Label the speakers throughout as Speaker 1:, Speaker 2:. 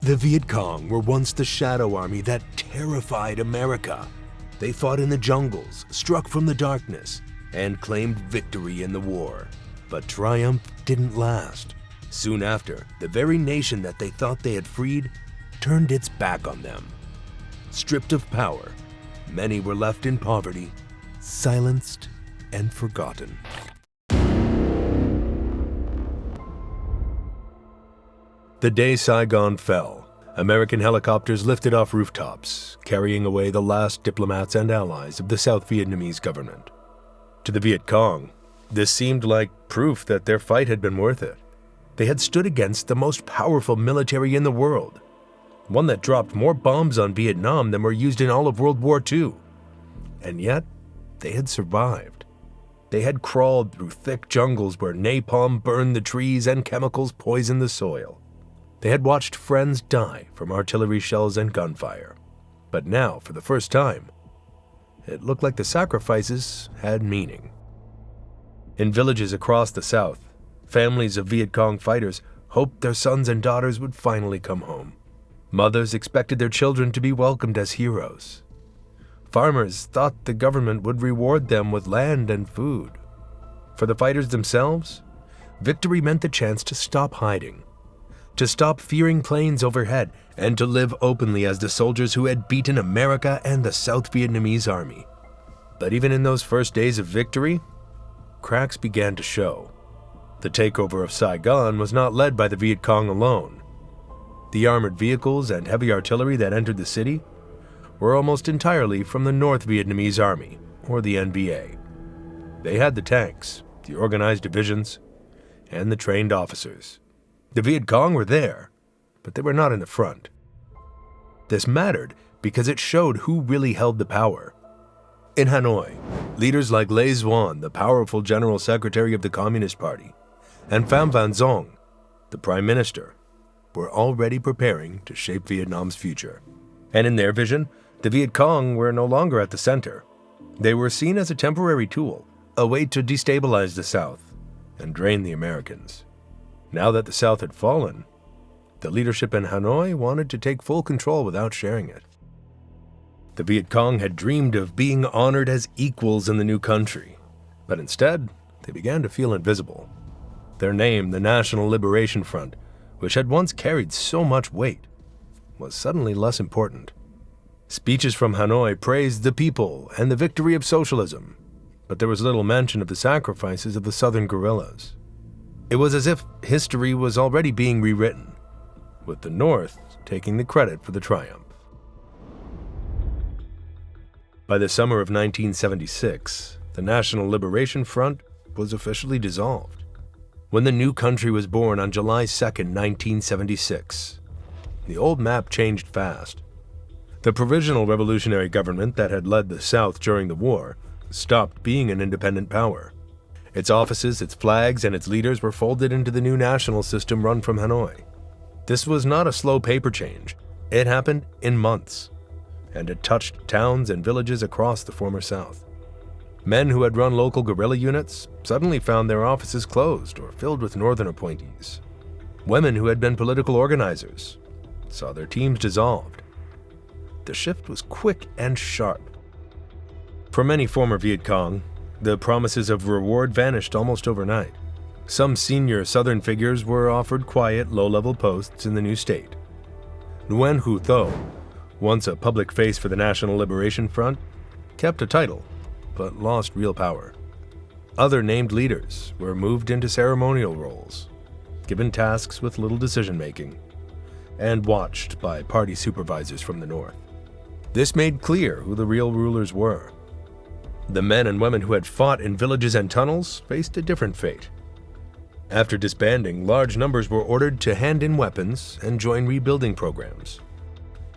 Speaker 1: The Vietcong were once the shadow army that terrified America. They fought in the jungles, struck from the darkness, and claimed victory in the war. But triumph didn't last. Soon after, the very nation that they thought they had freed turned its back on them. Stripped of power, many were left in poverty, silenced and forgotten. The day Saigon fell, American helicopters lifted off rooftops, carrying away the last diplomats and allies of the South Vietnamese government. To the Viet Cong, this seemed like proof that their fight had been worth it. They had stood against the most powerful military in the world, one that dropped more bombs on Vietnam than were used in all of World War II. And yet, they had survived. They had crawled through thick jungles where napalm burned the trees and chemicals poisoned the soil. They had watched friends die from artillery shells and gunfire. But now, for the first time, it looked like the sacrifices had meaning. In villages across the South, families of Viet Cong fighters hoped their sons and daughters would finally come home. Mothers expected their children to be welcomed as heroes. Farmers thought the government would reward them with land and food. For the fighters themselves, victory meant the chance to stop hiding, to stop fearing planes overhead, and to live openly as the soldiers who had beaten America and the South Vietnamese army. But even in those first days of victory, cracks began to show. The takeover of Saigon was not led by the Viet Cong alone. The armored vehicles and heavy artillery that entered the city were almost entirely from the North Vietnamese Army, or the NVA. They had the tanks, the organized divisions, and the trained officers. The Viet Cong were there, but they were not in the front. This mattered because it showed who really held the power. In Hanoi, leaders like Le Duan, the powerful general secretary of the Communist Party, and Pham Van Dong, the prime minister, were already preparing to shape Vietnam's future. And in their vision, the Viet Cong were no longer at the center. They were seen as a temporary tool, a way to destabilize the South and drain the Americans. Now that the South had fallen, the leadership in Hanoi wanted to take full control without sharing it. The Viet Cong had dreamed of being honored as equals in the new country, but instead, they began to feel invisible. Their name, the National Liberation Front, which had once carried so much weight, was suddenly less important. Speeches from Hanoi praised the people and the victory of socialism, but there was little mention of the sacrifices of the southern guerrillas. It was as if history was already being rewritten, with the North taking the credit for the triumph. By the summer of 1976, the National Liberation Front was officially dissolved. When the new country was born on July 2, 1976, the old map changed fast. The Provisional Revolutionary Government that had led the South during the war stopped being an independent power. Its offices, its flags, and its leaders were folded into the new national system run from Hanoi. This was not a slow paper change. It happened in months, and it touched towns and villages across the former South. Men who had run local guerrilla units suddenly found their offices closed or filled with northern appointees. Women who had been political organizers saw their teams dissolved. The shift was quick and sharp. For many former Viet Cong, the promises of reward vanished almost overnight. Some senior Southern figures were offered quiet, low-level posts in the new state. Nguyen Hu Tho, once a public face for the National Liberation Front, kept a title, but lost real power. Other named leaders were moved into ceremonial roles, given tasks with little decision-making, and watched by party supervisors from the North. This made clear who the real rulers were. The men and women who had fought in villages and tunnels faced a different fate. After disbanding, large numbers were ordered to hand in weapons and join rebuilding programs.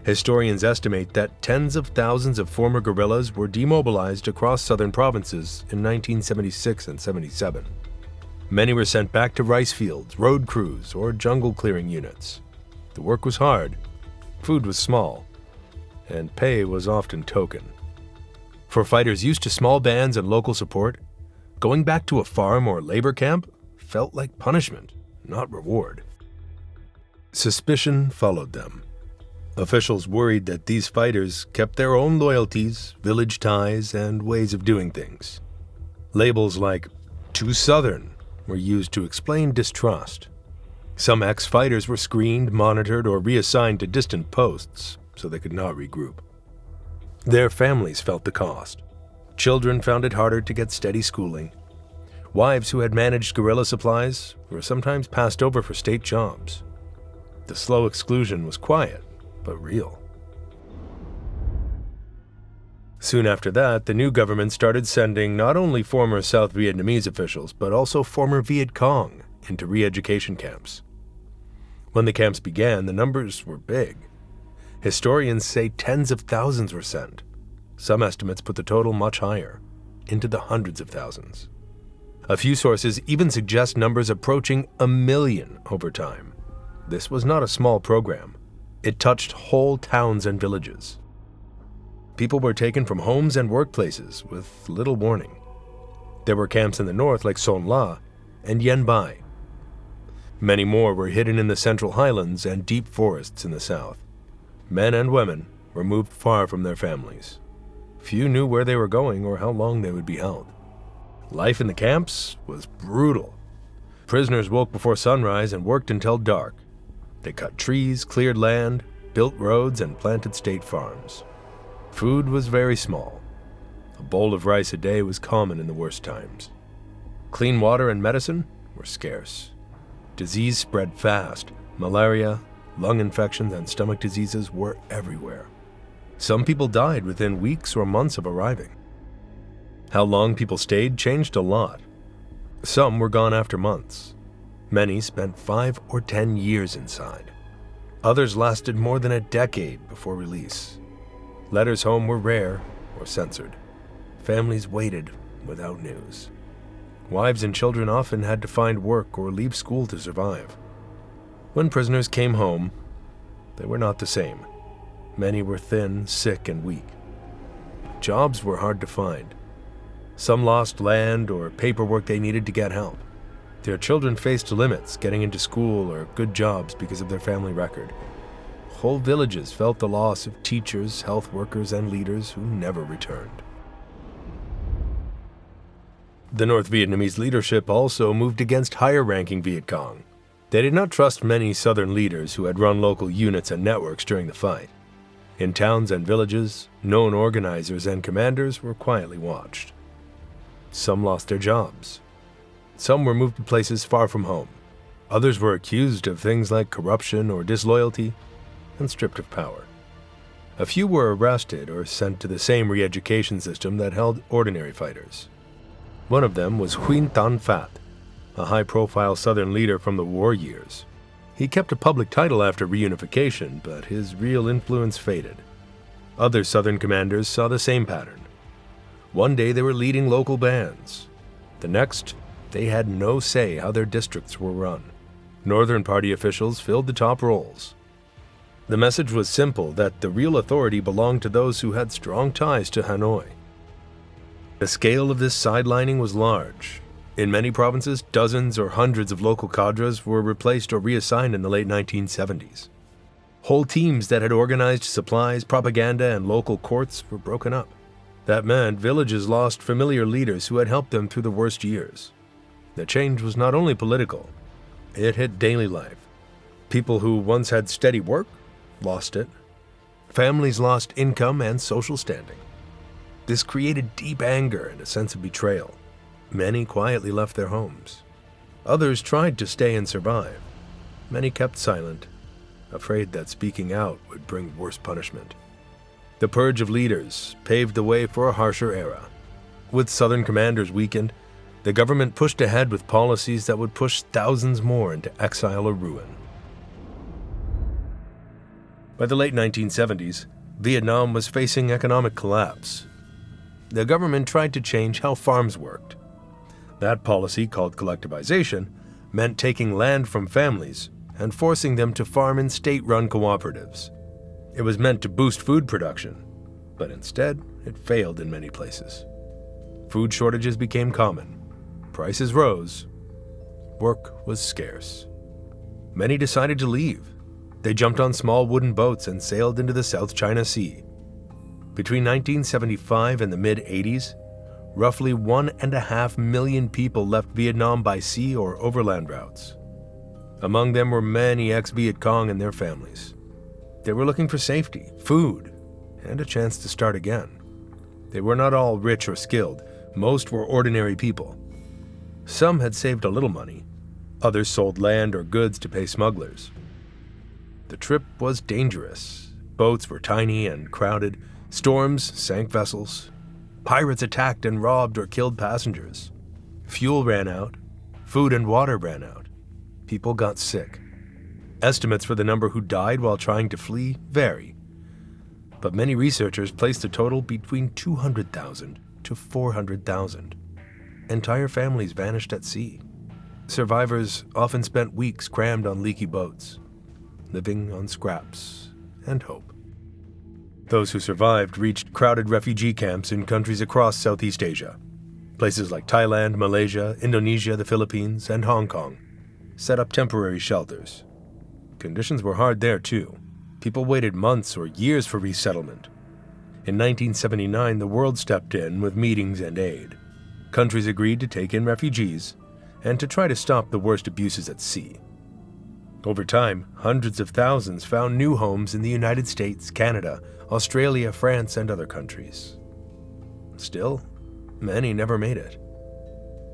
Speaker 1: Historians estimate that tens of thousands of former guerrillas were demobilized across southern provinces in 1976 and 77. Many were sent back to rice fields, road crews, or jungle clearing units. The work was hard, food was small, and pay was often token. For fighters used to small bands and local support, going back to a farm or labor camp felt like punishment, not reward. Suspicion followed them. Officials worried that these fighters kept their own loyalties, village ties, and ways of doing things. Labels like "too Southern" were used to explain distrust. Some ex-fighters were screened, monitored, or reassigned to distant posts so they could not regroup. Their families felt the cost. Children found it harder to get steady schooling. Wives who had managed guerrilla supplies were sometimes passed over for state jobs. The slow exclusion was quiet, but real. Soon after that, the new government started sending not only former South Vietnamese officials, but also former Vietcong into re-education camps. When the camps began, the numbers were big. Historians say tens of thousands were sent. Some estimates put the total much higher, into the hundreds of thousands. A few sources even suggest numbers approaching 1 million over time. This was not a small program. It touched whole towns and villages. People were taken from homes and workplaces with little warning. There were camps in the north like Son La and Yen Bai. Many more were hidden in the central highlands and deep forests in the south. Men and women were moved far from their families. Few knew where they were going or how long they would be held. Life in the camps was brutal. Prisoners woke before sunrise and worked until dark. They cut trees, cleared land, built roads, and planted state farms. Food was very small. A bowl of rice a day was common in the worst times. Clean water and medicine were scarce. Disease spread fast. Malaria, lung infections, and stomach diseases were everywhere. Some people died within weeks or months of arriving. How long people stayed changed a lot. Some were gone after months. Many spent 5 or 10 years inside. Others lasted more than a decade before release. Letters home were rare or censored. Families waited without news. Wives and children often had to find work or leave school to survive. When prisoners came home, they were not the same. Many were thin, sick, and weak. Jobs were hard to find. Some lost land or paperwork they needed to get help. Their children faced limits getting into school or good jobs because of their family record. Whole villages felt the loss of teachers, health workers, and leaders who never returned. The North Vietnamese leadership also moved against higher-ranking Vietcong. They did not trust many southern leaders who had run local units and networks during the fight. In towns and villages, known organizers and commanders were quietly watched. Some lost their jobs. Some were moved to places far from home. Others were accused of things like corruption or disloyalty and stripped of power. A few were arrested or sent to the same re-education system that held ordinary fighters. One of them was Huynh Tan Phat, a high-profile southern leader from the war years. He kept a public title after reunification, but his real influence faded. Other southern commanders saw the same pattern. One day they were leading local bands. The next, they had no say how their districts were run. Northern Party officials filled the top roles. The message was simple, that the real authority belonged to those who had strong ties to Hanoi. The scale of this sidelining was large. In many provinces, dozens or hundreds of local cadres were replaced or reassigned in the late 1970s. Whole teams that had organized supplies, propaganda, and local courts were broken up. That meant villages lost familiar leaders who had helped them through the worst years. The change was not only political, it hit daily life. People who once had steady work lost it. Families lost income and social standing. This created deep anger and a sense of betrayal. Many quietly left their homes. Others tried to stay and survive. Many kept silent, afraid that speaking out would bring worse punishment. The purge of leaders paved the way for a harsher era. With southern commanders weakened, the government pushed ahead with policies that would push thousands more into exile or ruin. By the late 1970s, Vietnam was facing economic collapse. The government tried to change how farms worked. That policy, called collectivization, meant taking land from families and forcing them to farm in state-run cooperatives. It was meant to boost food production, but instead, it failed in many places. Food shortages became common. Prices rose. Work was scarce. Many decided to leave, They jumped on small wooden boats and sailed into the South China Sea. Between 1975 and the mid-80s, roughly 1.5 million people left Vietnam by sea or overland routes. Among them were many ex-Vietcong and their families. They were looking for safety, food, and a chance to start again. They were not all rich or skilled. Most were ordinary people. Some had saved a little money. Others sold land or goods to pay smugglers. The trip was dangerous. Boats were tiny and crowded. Storms sank vessels. Pirates attacked and robbed or killed passengers. Fuel ran out. Food and water ran out. People got sick. Estimates for the number who died while trying to flee vary, but many researchers placed a total between 200,000 to 400,000. Entire families vanished at sea. Survivors often spent weeks crammed on leaky boats, living on scraps and hope. Those who survived reached crowded refugee camps in countries across Southeast Asia. Places like Thailand, Malaysia, Indonesia, the Philippines, and Hong Kong set up temporary shelters. Conditions were hard there too. People waited months or years for resettlement. In 1979, the world stepped in with meetings and aid. Countries agreed to take in refugees and to try to stop the worst abuses at sea. Over time, hundreds of thousands found new homes in the United States, Canada, Australia, France, and other countries. Still, many never made it.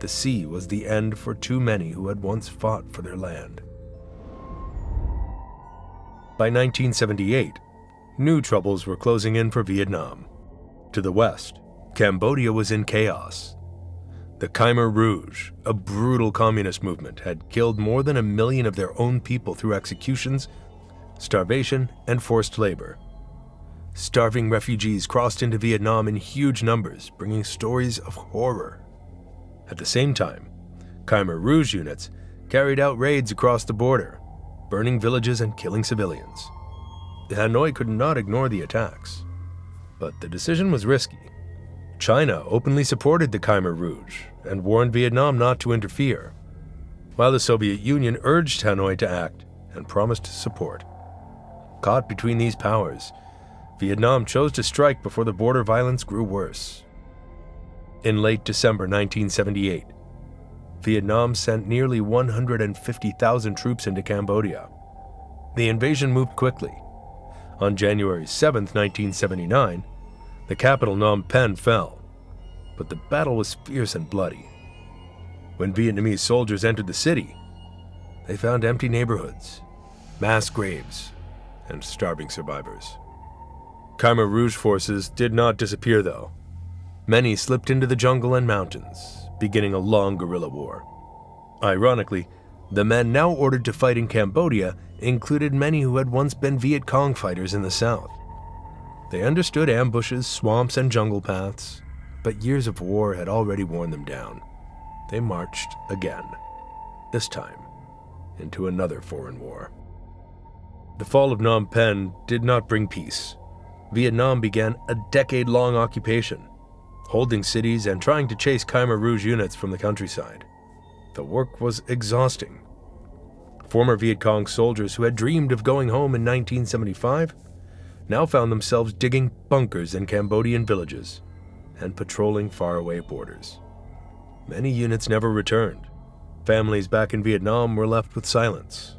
Speaker 1: The sea was the end for too many who had once fought for their land. By 1978, new troubles were closing in for Vietnam. To the west, Cambodia was in chaos. The Khmer Rouge, a brutal communist movement, had killed more than 1 million of their own people through executions, starvation, and forced labor. Starving refugees crossed into Vietnam in huge numbers, bringing stories of horror. At the same time, Khmer Rouge units carried out raids across the border, burning villages and killing civilians. Hanoi could not ignore the attacks, but the decision was risky. China openly supported the Khmer Rouge and warned Vietnam not to interfere, while the Soviet Union urged Hanoi to act and promised support. Caught between these powers, Vietnam chose to strike before the border violence grew worse. In late December 1978, Vietnam sent nearly 150,000 troops into Cambodia. The invasion moved quickly. On January 7, 1979, the capital Phnom Penh fell, but the battle was fierce and bloody. When Vietnamese soldiers entered the city, they found empty neighborhoods, mass graves, and starving survivors. Khmer Rouge forces did not disappear, though. Many slipped into the jungle and mountains, beginning a long guerrilla war. Ironically, the men now ordered to fight in Cambodia included many who had once been Viet Cong fighters in the south. They understood ambushes, swamps, and jungle paths, but years of war had already worn them down. They marched again, this time into another foreign war. The fall of Phnom Penh did not bring peace. Vietnam began a decade-long occupation, holding cities and trying to chase Khmer Rouge units from the countryside. The work was exhausting. Former Viet Cong soldiers who had dreamed of going home in 1975 now found themselves digging bunkers in Cambodian villages and patrolling faraway borders. Many units never returned. Families back in Vietnam were left with silence,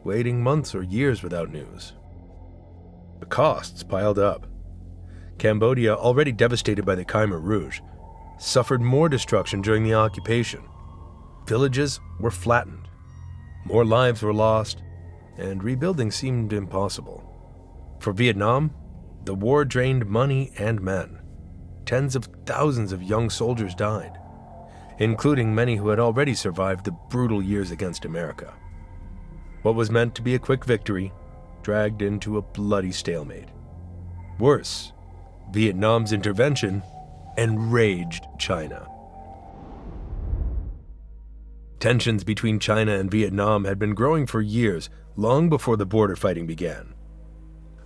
Speaker 1: waiting months or years without news. The costs piled up. Cambodia, already devastated by the Khmer Rouge, suffered more destruction during the occupation. Villages were flattened, more lives were lost, and rebuilding seemed impossible. For Vietnam, the war drained money and men. Tens of thousands of young soldiers died, including many who had already survived the brutal years against America. What was meant to be a quick victory dragged into a bloody stalemate. Worse, Vietnam's intervention enraged China. Tensions between China and Vietnam had been growing for years, long before the border fighting began.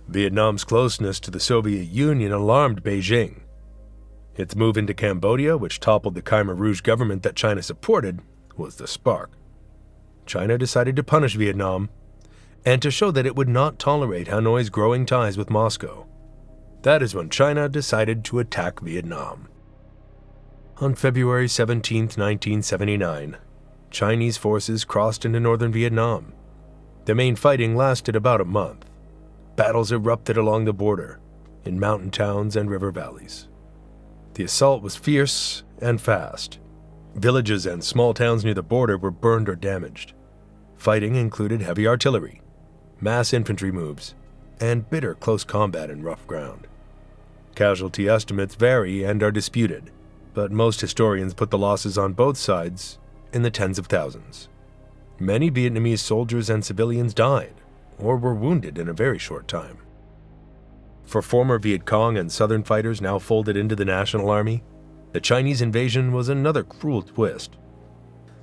Speaker 1: Vietnam's closeness to the Soviet Union alarmed Beijing. Its move into Cambodia, which toppled the Khmer Rouge government that China supported, was the spark. China decided to punish Vietnam and to show that it would not tolerate Hanoi's growing ties with Moscow. That is when China decided to attack Vietnam. On February 17, 1979, Chinese forces crossed into northern Vietnam. The main fighting lasted about a month. Battles erupted along the border, in mountain towns and river valleys. The assault was fierce and fast. Villages and small towns near the border were burned or damaged. Fighting included heavy artillery, mass infantry moves, and bitter close combat in rough ground. Casualty estimates vary and are disputed, but most historians put the losses on both sides in the tens of thousands. Many Vietnamese soldiers and civilians died or were wounded in a very short time. For former Vietcong and Southern fighters now folded into the National Army, the Chinese invasion was another cruel twist.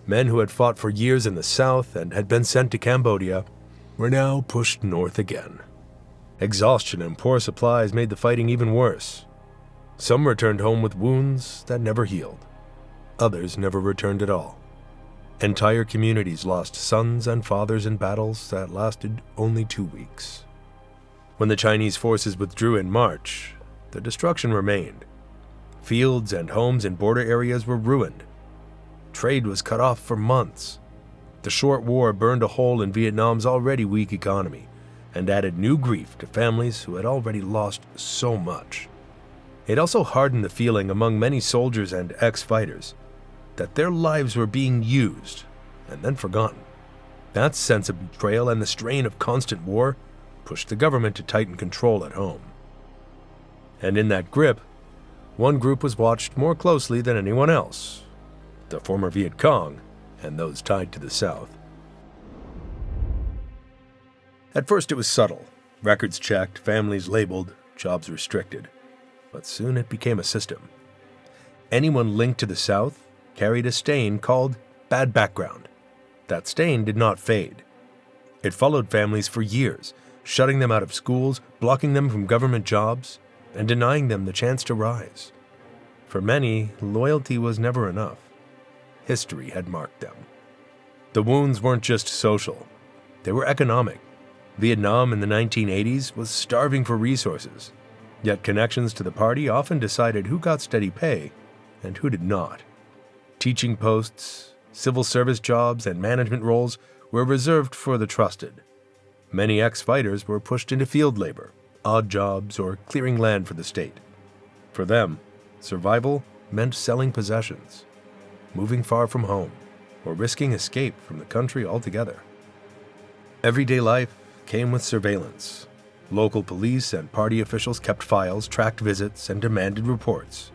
Speaker 1: Men who had fought for years in the South and had been sent to Cambodia were now pushed north again. Exhaustion and poor supplies made the fighting even worse. Some returned home with wounds that never healed. Others never returned at all. Entire communities lost sons and fathers in battles that lasted only 2 weeks. When the Chinese forces withdrew in March, the destruction remained. Fields and homes in border areas were ruined. Trade was cut off for months. The short war burned a hole in Vietnam's already weak economy and added new grief to families who had already lost so much. It also hardened the feeling among many soldiers and ex-fighters that their lives were being used and then forgotten. That sense of betrayal and the strain of constant war pushed the government to tighten control at home. And in that grip, one group was watched more closely than anyone else: the former Vietcong and those tied to the South. At first it was subtle: records checked, families labeled, jobs restricted. But soon it became a system. Anyone linked to the South carried a stain called bad background. That stain did not fade. It followed families for years, shutting them out of schools, blocking them from government jobs, and denying them the chance to rise. For many, loyalty was never enough. History had marked them. The wounds weren't just social. They were economic. Vietnam in the 1980s was starving for resources, yet connections to the party often decided who got steady pay and who did not. Teaching posts, civil service jobs, and management roles were reserved for the trusted. Many ex-fighters were pushed into field labor, odd jobs, or clearing land for the state. For them, survival meant selling possessions, moving far from home, or risking escape from the country altogether. Everyday life came with surveillance. Local police and party officials kept files, tracked visits, and demanded reports.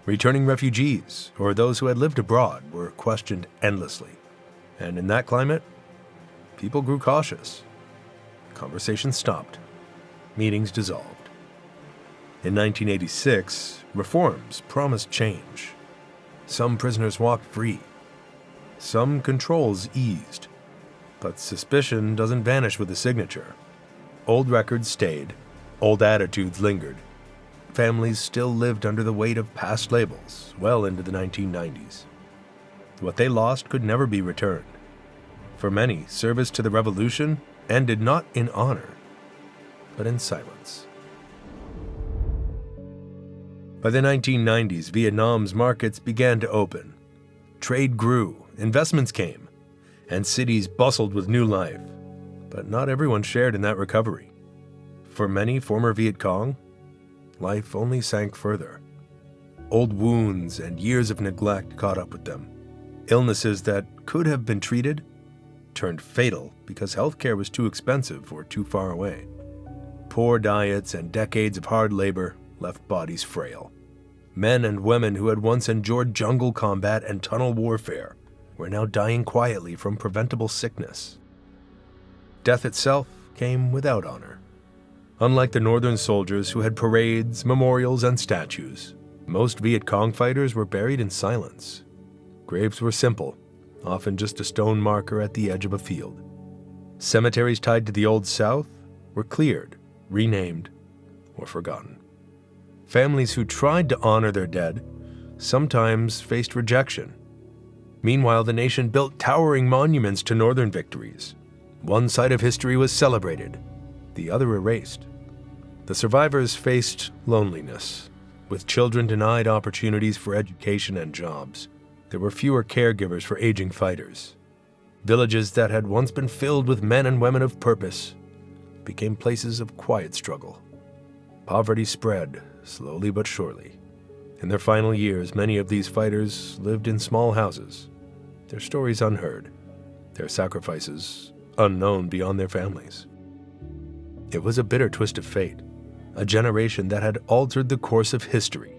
Speaker 1: Returning refugees, or those who had lived abroad, were questioned endlessly. And in that climate, people grew cautious. Conversations stopped. Meetings dissolved. In 1986, reforms promised change. Some prisoners walked free. Some controls eased. But suspicion doesn't vanish with a signature. Old records stayed. Old attitudes lingered. Families still lived under the weight of past labels well into the 1990s. What they lost could never be returned. For many, service to the revolution ended not in honor, but in silence. By the 1990s, Vietnam's markets began to open. Trade grew, investments came, and cities bustled with new life. But not everyone shared in that recovery. For many former Vietcong, life only sank further. Old wounds and years of neglect caught up with them. Illnesses that could have been treated turned fatal because healthcare was too expensive or too far away. Poor diets and decades of hard labor left bodies frail. Men and women who had once endured jungle combat and tunnel warfare were now dying quietly from preventable sickness. Death itself came without honor. Unlike the northern soldiers who had parades, memorials, and statues, most Viet Cong fighters were buried in silence. Graves were simple, often just a stone marker at the edge of a field. Cemeteries tied to the Old South were cleared, renamed, or forgotten. Families who tried to honor their dead sometimes faced rejection. Meanwhile, the nation built towering monuments to northern victories, One side of history was celebrated, the other erased. The survivors faced loneliness, with children denied opportunities for education and jobs. There were fewer caregivers for aging fighters. Villages that had once been filled with men and women of purpose became places of quiet struggle. Poverty spread, slowly but surely. In their final years, many of these fighters lived in small houses, their stories unheard, their sacrifices unknown beyond their families. It was a bitter twist of fate. A generation that had altered the course of history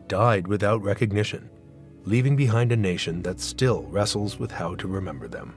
Speaker 1: died without recognition, leaving behind a nation that still wrestles with how to remember them.